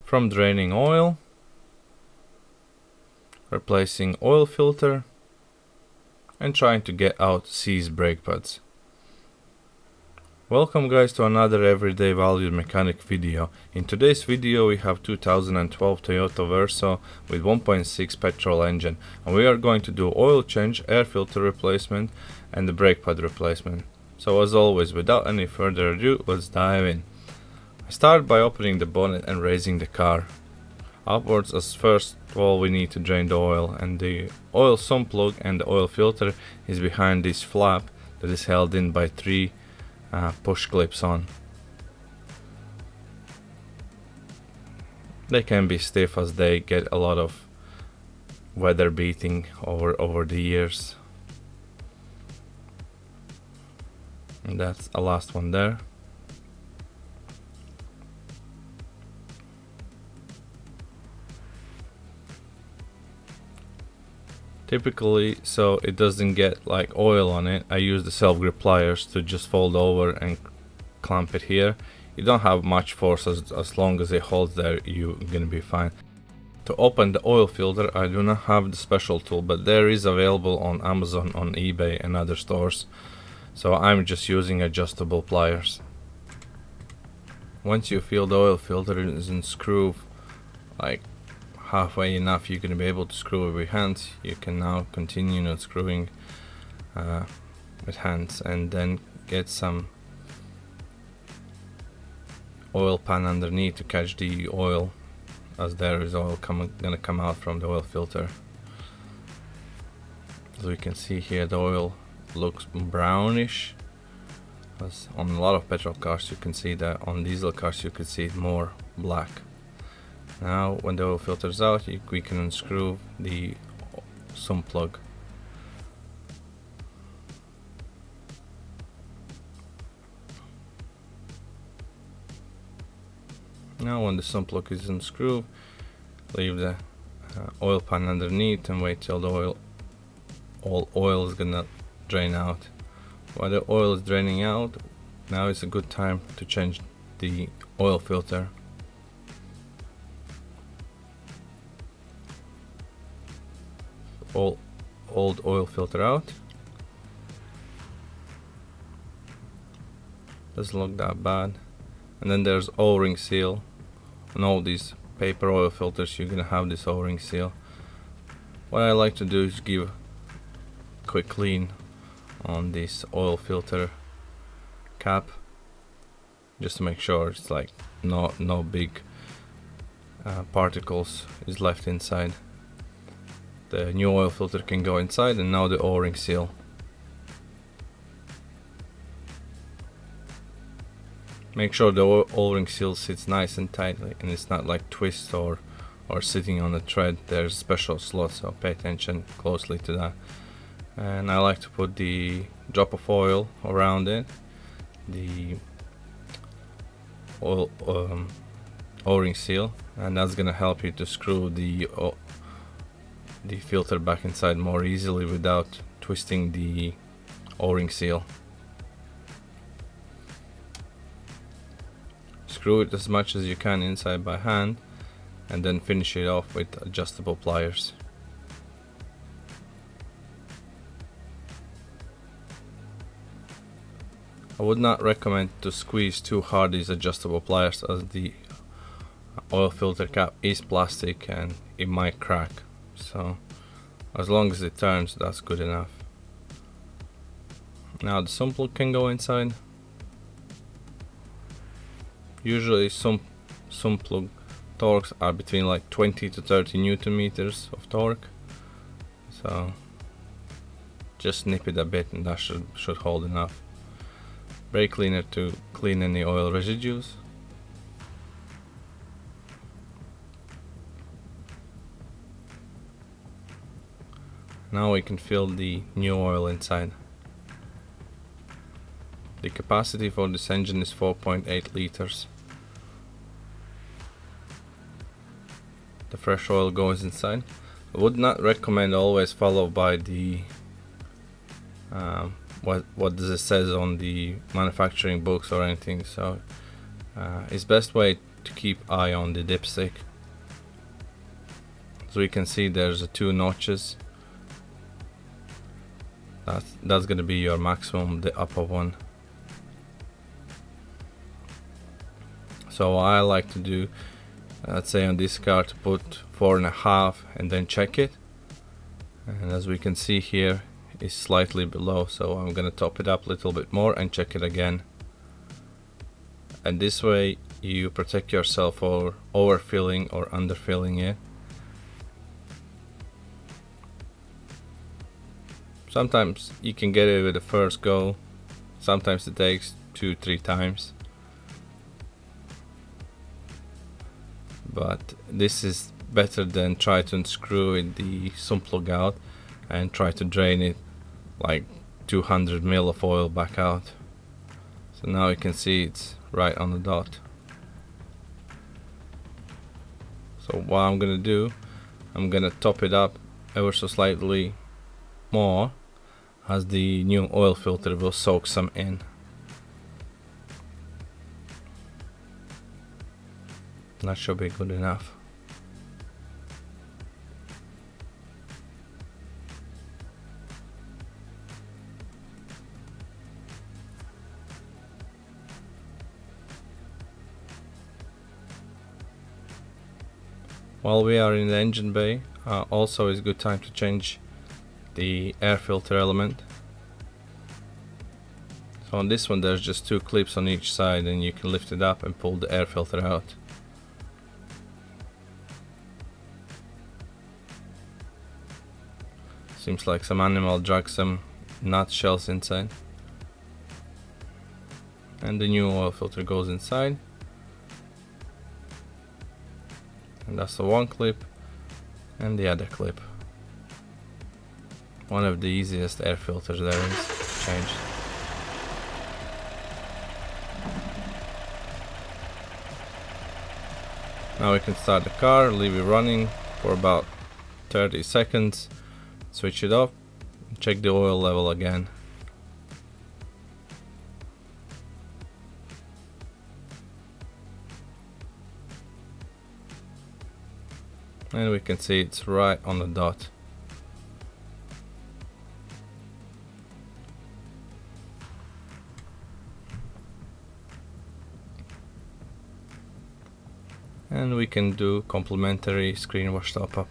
from draining oil, replacing oil filter, and trying to get out seized brake pads. Welcome guys to another everyday valued mechanic video. In today's video we have 2012 Toyota Verso with 1.6 petrol engine, and we are going to do oil change, air filter replacement and the brake pad replacement. So as always, without any further ado, let's dive in. I start by opening the bonnet and raising the car upwards, as first of all we need to drain the oil, and the oil sump plug and the oil filter is behind this flap that is held in by three push clips on. They can be stiff as they get a lot of weather beating over the years. And that's the last one there. Typically, so it doesn't get like oil on it, I use the self-grip pliers to just fold over and clamp it here. You don't have much force, as long as it holds there, you're gonna be fine. To open the oil filter, I do not have the special tool, but there is available on Amazon, on eBay and other stores. So I'm just using adjustable pliers. Once you feel the oil filter is in screw like halfway enough, you're going to be able to screw with your hands. You can now continue not screwing with hands, and then get some oil pan underneath to catch the oil, as there is oil gonna come out from the oil filter. As we can see here, the oil looks brownish, as on a lot of petrol cars you can see that. On diesel cars you could see it more black. Now when the oil filter is out, we can unscrew the sump plug. Now when the sump plug is unscrewed, leave the oil pan underneath and wait till the all oil is gonna drain out. While the oil is draining out, now is a good time to change the oil filter. Old oil filter out. Doesn't look that bad. And then there's O-ring seal. On all these paper oil filters you're gonna have this O-ring seal. What I like to do is give a quick clean on this oil filter cap, just to make sure it's like no big particles is left inside. The new oil filter can go inside, and now the O-ring seal. Make sure the O-ring seal sits nice and tightly and it's not like twist or sitting on a thread. There's special slots, so pay attention closely to that. And I like to put the drop of oil around it, the oil O-ring seal, and that's gonna help you to screw the filter back inside more easily without twisting the O-ring seal. Screw it as much as you can inside by hand, and then finish it off with adjustable pliers. I would not recommend to squeeze too hard these adjustable pliers, as the oil filter cap is plastic and it might crack. So as long as it turns, that's good enough. Now the sump plug can go inside. Usually sump plug torques are between like 20 to 30 Newton meters of torque. So just snip it a bit and that should hold enough. Brake cleaner to clean any oil residues. Now we can fill the new oil inside. The capacity for this engine is 4.8 liters. The fresh oil goes inside. I would not recommend always follow by the what does it says on the manufacturing books or anything. So It's best way to keep eye on the dipstick. So we can see there's two notches. That's gonna be your maximum, the upper one. So what I like to do, let's say on this car, to put 4.5 and then check it. And as we can see here, it's slightly below, so I'm gonna top it up a little bit more and check it again. And this way you protect yourself for overfilling or underfilling it. Sometimes you can get it with the first go, sometimes it takes 2-3 times. But this is better than try to unscrew the sump plug out and try to drain it like 200 ml of oil back out. So now you can see it's right on the dot. So what I'm gonna do, I'm gonna top it up ever so slightly more, as the new oil filter will soak some in. That should be good enough. While we are in the engine bay, also is a good time to change the air filter element. So on this one there's just 2 clips on each side, and you can lift it up and pull the air filter out. Seems like some animal dragged some nut shells inside. And the new oil filter goes inside. And that's the one clip and the other clip. One of the easiest air filters there is changed. Now we can start the car, leave it running for about 30 seconds, switch it off, check the oil level again. And we can see it's right on the dot. And we can do complimentary screen wash top up.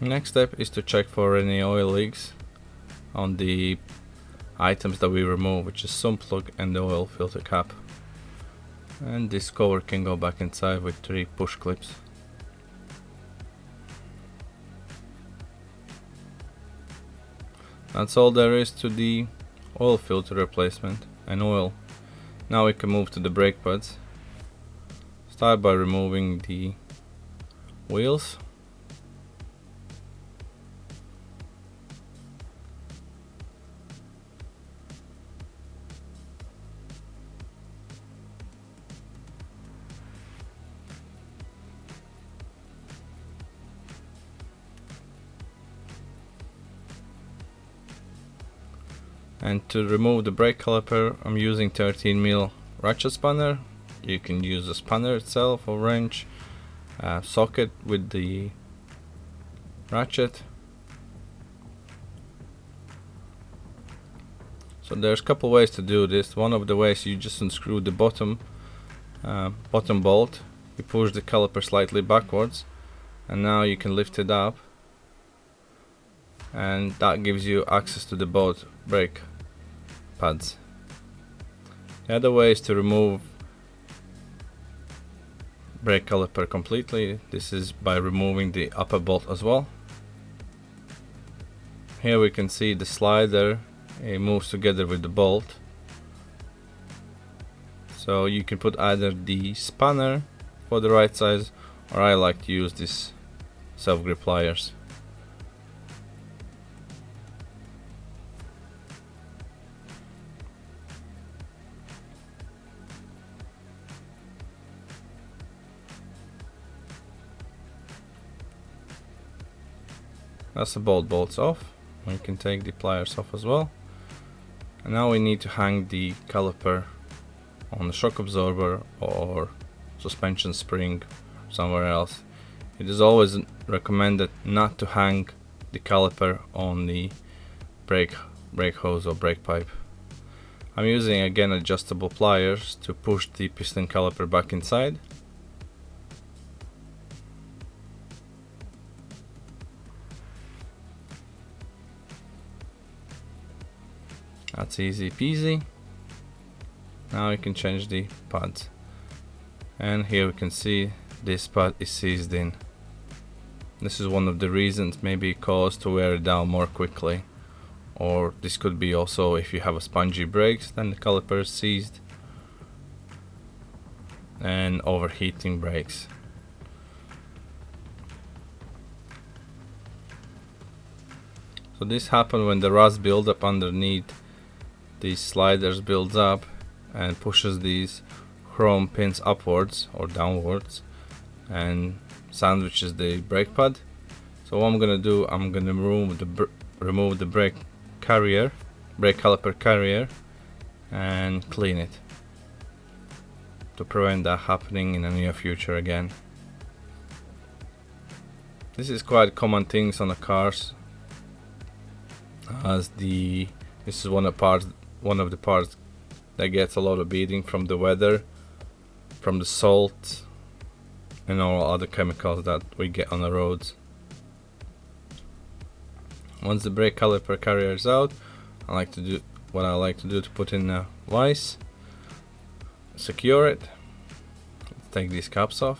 Next step is to check for any oil leaks on the items that we remove, which is sump plug and the oil filter cap. And this cover can go back inside with 3 push clips. That's all there is to the oil filter replacement and oil. Now we can move to the brake pads. Start by removing the wheels. And to remove the brake caliper, I'm using 13mm ratchet spanner. You can use the spanner itself or wrench, socket with the ratchet. So there's a couple ways to do this. One of the ways, you just unscrew the bottom bolt, you push the caliper slightly backwards, and now you can lift it up, and that gives you access to the both brake pads. The other way is to remove brake caliper completely. This is by removing the upper bolt as well. Here we can see the slider, it moves together with the bolt. So you can put either the spanner for the right size, or I like to use this self-grip pliers. That's the bolts off. We can take the pliers off as well. And now we need to hang the caliper on the shock absorber or suspension spring somewhere else. It is always recommended not to hang the caliper on the brake hose or brake pipe. I'm using again adjustable pliers to push the piston caliper back inside. That's easy peasy. Now we can change the pads. And here we can see this pad is seized in. This is one of the reasons maybe it caused to wear it down more quickly. Or this could be also if you have a spongy brakes, then the caliper is seized. And overheating brakes. So this happens when the rust builds up underneath these sliders, builds up and pushes these chrome pins upwards or downwards and sandwiches the brake pad. So what I'm gonna do, I'm gonna remove the brake caliper carrier and clean it to prevent that happening in the near future again. This is quite common things on the cars, as this is one of the parts that gets a lot of beating from the weather, from the salt and all other chemicals that we get on the roads. Once the brake caliper carrier is out, I like to do to put in a vise, secure it, take these caps off.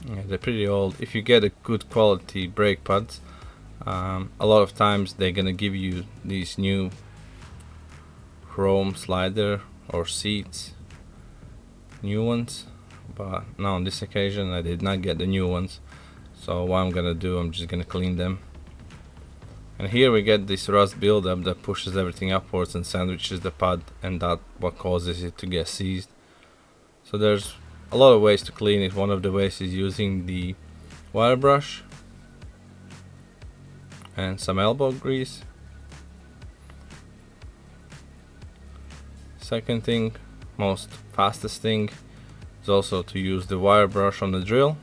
Yeah, they're pretty old. If you get a good quality brake pads, a lot of times they're gonna give you these new chrome slider or seats, new ones, but now on this occasion I did not get the new ones. So what I'm gonna do, I'm just gonna clean them. And here we get this rust buildup that pushes everything upwards and sandwiches the pad, and that what causes it to get seized. So there's a lot of ways to clean it. One of the ways is using the wire brush and some elbow grease. Second thing, most fastest thing, is also to use the wire brush on the drill.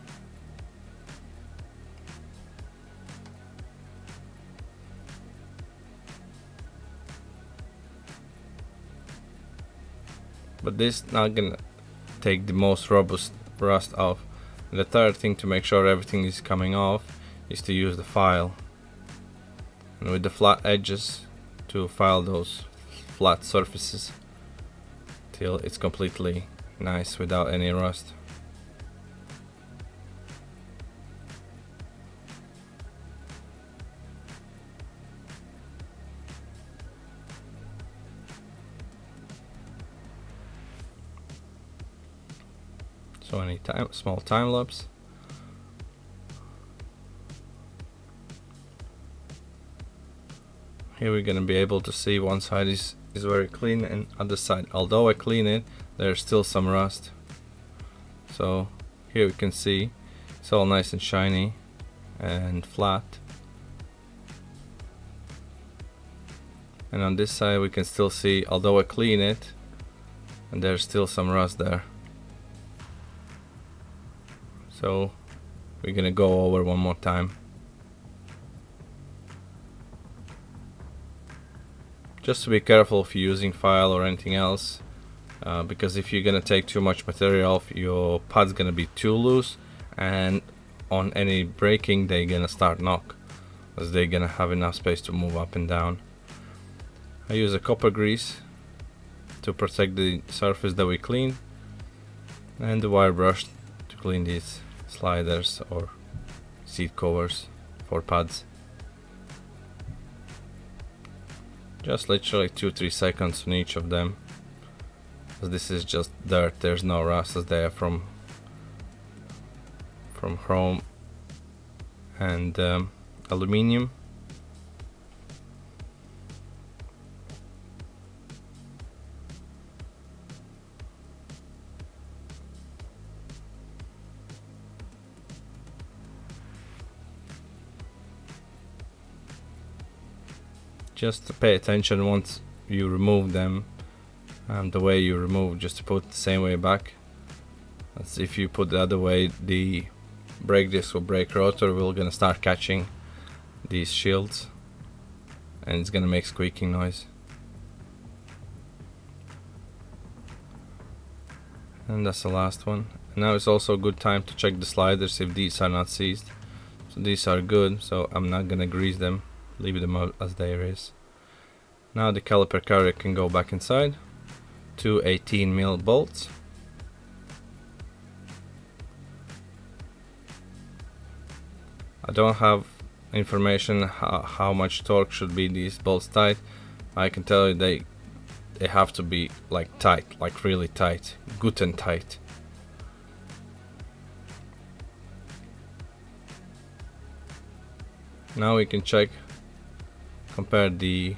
But this is not gonna take the most robust rust off. And the third thing to make sure everything is coming off is to use the file. And with the flat edges to file those flat surfaces till it's completely nice without any rust. So any small time lapse. Here we're gonna be able to see one side is very clean and other side, although I clean it, there's still some rust. So here we can see it's all nice and shiny and flat. And on this side we can still see, although I clean it, and there's still some rust there. So we're gonna go over one more time. Just to be careful if you're using file or anything else, because if you're gonna take too much material off, your pad's gonna be too loose, and on any braking they're gonna start knock, as they're gonna have enough space to move up and down. I use a copper grease to protect the surface that we clean, and the wire brush to clean these sliders or seat covers for pads. Just literally 2-3 seconds on each of them, as this is just dirt, there's no rust, as they are from chrome and aluminium. Just pay attention once you remove them, the way you remove, just to put the same way back. As if you put the other way, the brake disc or brake rotor will gonna start catching these shields and it's gonna make squeaking noise. And that's the last one. Now it's also a good time to check the sliders if these are not seized. So these are good, so I'm not gonna grease them, leave them out as they is. Now the caliper carrier can go back inside. Two 18mm bolts. I don't have information how much torque should be these bolts tight. I can tell you they have to be like tight, like really tight, good and tight. Now we can compare the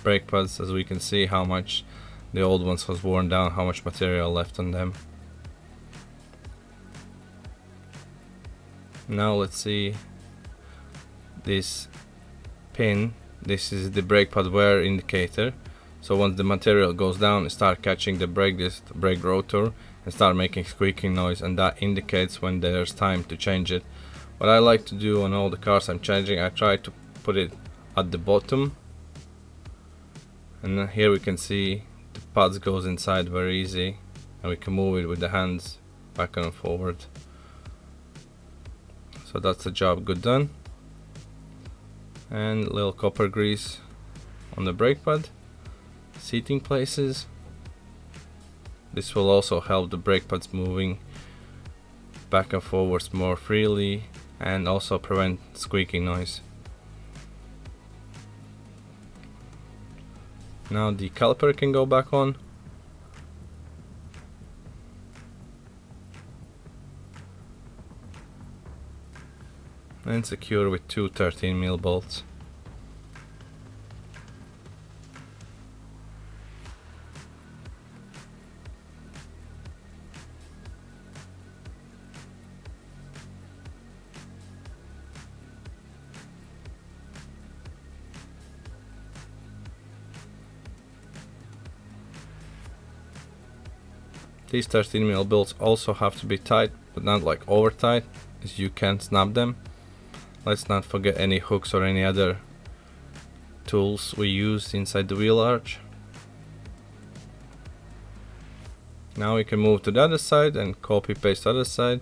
brake pads, as we can see how much the old ones was worn down, how much material left on them. Now let's see this pin. This is the brake pad wear indicator. So once the material goes down, it starts catching the brake disc, the brake rotor, and start making squeaking noise, and that indicates when there's time to change it. What I like to do on all the cars I'm changing, I try to put it at the bottom, and then here we can see the pads goes inside very easy, and we can move it with the hands back and forward. So that's the job good done. And a little copper grease on the brake pad, seating places. This will also help the brake pads moving back and forwards more freely and also prevent squeaking noise. Now the caliper can go back on. And secure with two 13mm bolts. These 13mm bolts also have to be tight, but not like over tight, as you can snap them. Let's not forget any hooks or any other tools we used inside the wheel arch. Now we can move to the other side and copy paste the other side.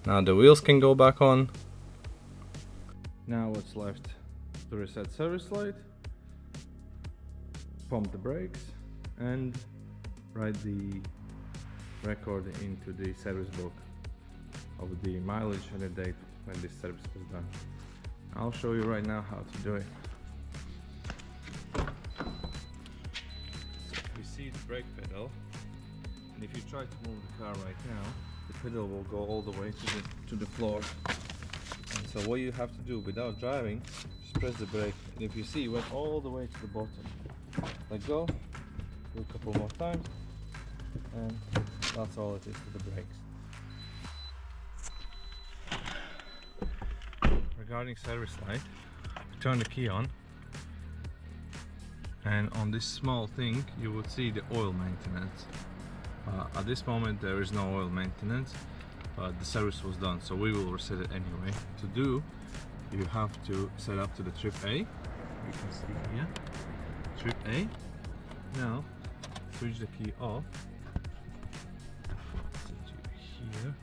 Now the wheels can go back on. Now what's left to reset service light, pump the brakes, and write the record into the service book of the mileage and the date when this service was done. I'll show you right now how to do it. We see the brake pedal, and if you try to move the car right now, the pedal will go all the way to the floor. And so what you have to do without driving, just press the brake, and if you see it went all the way to the bottom. Let go, do a couple more times, and that's all it is to the brakes. Regarding service light, turn the key on, and on this small thing you would see the oil maintenance. At this moment there is no oil maintenance, but the service was done, so we will reset it anyway. To do, you have to set up to the trip A. You can see here, trip A. Now switch the key off. Set you here.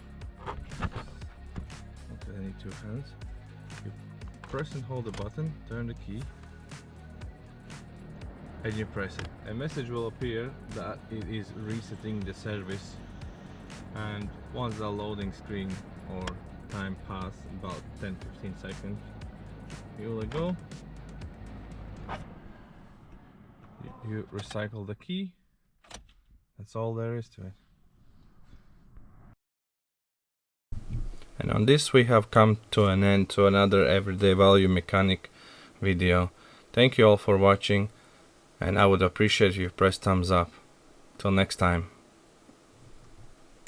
Okay, I need two hands. You press and hold the button, turn the key, and you press it. A message will appear that it is resetting the service, and once the loading screen or time pass about 10-15 seconds, you let go, you recycle the key. That's all there is to it. And on this we have come to an end to another everyday value mechanic video. Thank you all for watching, and I would appreciate if you press thumbs up. Till next time.